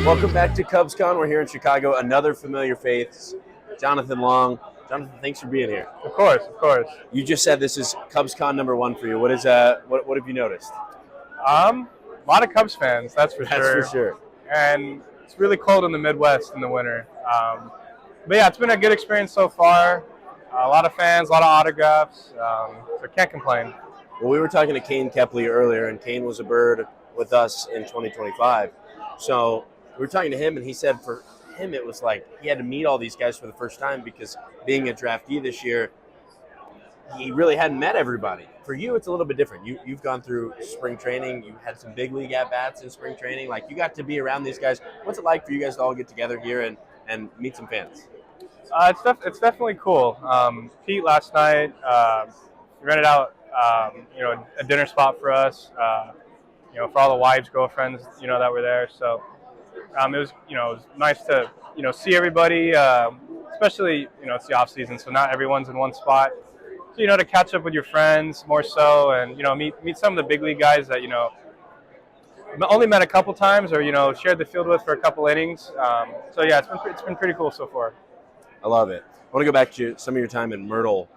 Welcome back to CubsCon. We're here in Chicago. Another familiar face, Jonathan Long. Jonathan, thanks for being here. Of course, of course. You just said this is CubsCon #1 for you. What have you noticed? A lot of Cubs fans, that's for That's sure. for sure. And it's really cold in the Midwest in the winter. But yeah, it's been a good experience so far. A lot of fans, a lot of autographs. So can't complain. Well, we were talking to Kane Kepley earlier, and Kane was a bird with us in 2025. So we were talking to him, and he said for him it was like he had to meet all these guys for the first time because being a draftee this year, he really hadn't met everybody. For you, it's a little bit different. You've gone through spring training. You had some big league at-bats in spring training. Like, you got to be around these guys. What's it like for you guys to all get together here and meet some fans? It's definitely cool. Pete last night rented out a dinner spot for us. For all the wives, girlfriends, that were there. So it was nice to see everybody, especially it's the off season, so not everyone's in one spot. So, to catch up with your friends more so, and meet some of the big league guys that only met a couple times or shared the field with for a couple innings. So yeah, it's been pretty cool so far. I love it. I want to go back to some of your time in Myrtle.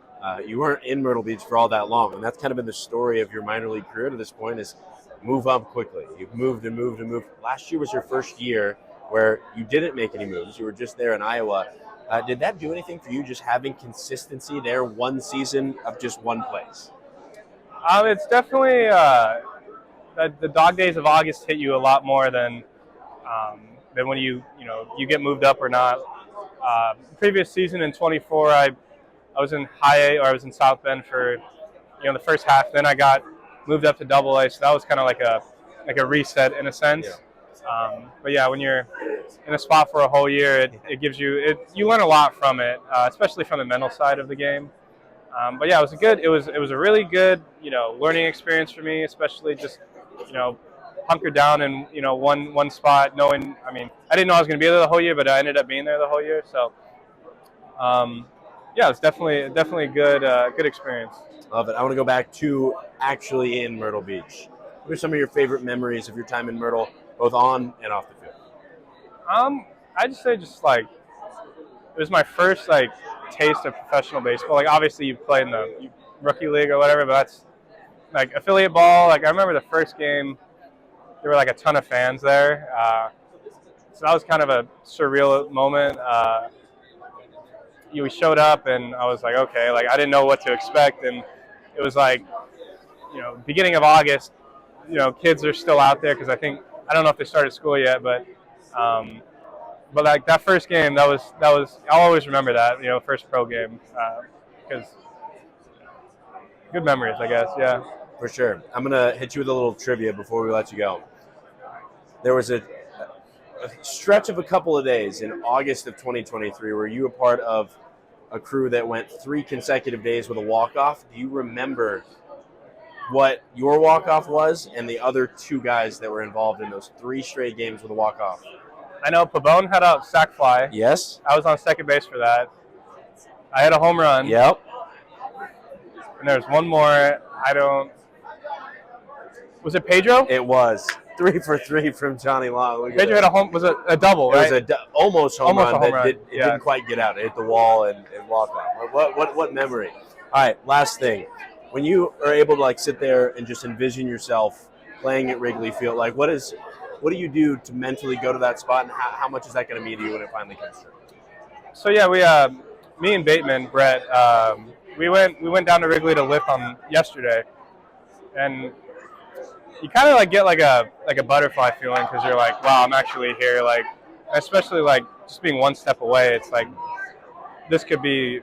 You weren't in Myrtle Beach for all that long, and that's kind of been the story of your minor league career to this point, is move up quickly. You've moved and moved and moved. Last year was your first year where you didn't make any moves. You were just there in Iowa. Did that do anything for you, just having consistency there, one season of just one place? It's definitely the dog days of August hit you a lot more than when you get moved up or not. Previous season in 24, I was in High A, or I was in South Bend for the first half. Then I got moved up to Double A, so that was kind of like a reset in a sense. Yeah. But yeah, when you're in a spot for a whole year, it gives you you learn a lot from it, especially from the mental side of the game. But yeah, it was a really good learning experience for me, especially just hunkered down in one spot, knowing I didn't know I was going to be there the whole year, but I ended up being there the whole year. So yeah, it's definitely a good experience. Love it. I want to go back to actually in Myrtle Beach. What are some of your favorite memories of your time in Myrtle, both on and off the field? I'd just say it was my first taste of professional baseball. Obviously you play in the rookie league or whatever, but that's affiliate ball. I remember the first game, there were a ton of fans there. So that was kind of a surreal moment. We showed up and I was like, okay, I didn't know what to expect, and it was beginning of August. Kids are still out there because I don't know if they started school yet, but that first game, that was I'll always remember that, first pro game, because good memories, I guess. Yeah, for sure. I'm gonna hit you with a little trivia before we let you go. There was a stretch of a couple of days in August of 2023 where you were part of a crew that went 3 consecutive days with a walk-off. Do you remember what your walk-off was and the other 2 guys that were involved in those 3 straight games with a walk-off? I know Pabon had a sac fly. Yes. I was on second base for that. I had a home run. Yep. And there's one more. Was it Pedro? It was 3 for 3 from Johnny Long. Pedro had a double, right? It was almost home run. It yeah. Didn't quite get out. It hit the wall and walk off. What memory? All right, last thing. When you are able to sit there and just envision yourself playing at Wrigley Field, what do you do to mentally go to that spot, and how much is that going to mean to you when it finally comes through? So yeah, me and Bateman, Brett, we went down to Wrigley to lift on yesterday, and you kind of get a butterfly feeling because you're wow, I'm actually here. Especially just being one step away, it's this could be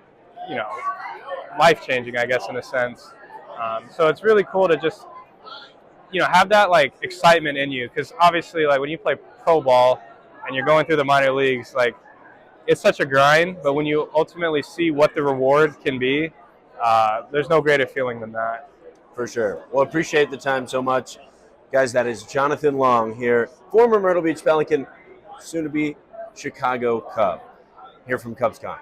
life changing, I guess, in a sense. So it's really cool to just have that excitement in you, because obviously when you play pro ball and you're going through the minor leagues, it's such a grind, but when you ultimately see what the reward can be, there's no greater feeling than that. For sure. Well, appreciate the time so much. Guys, that is Jonathan Long here, former Myrtle Beach Pelican, soon to be Chicago Cub, here from CubsCon.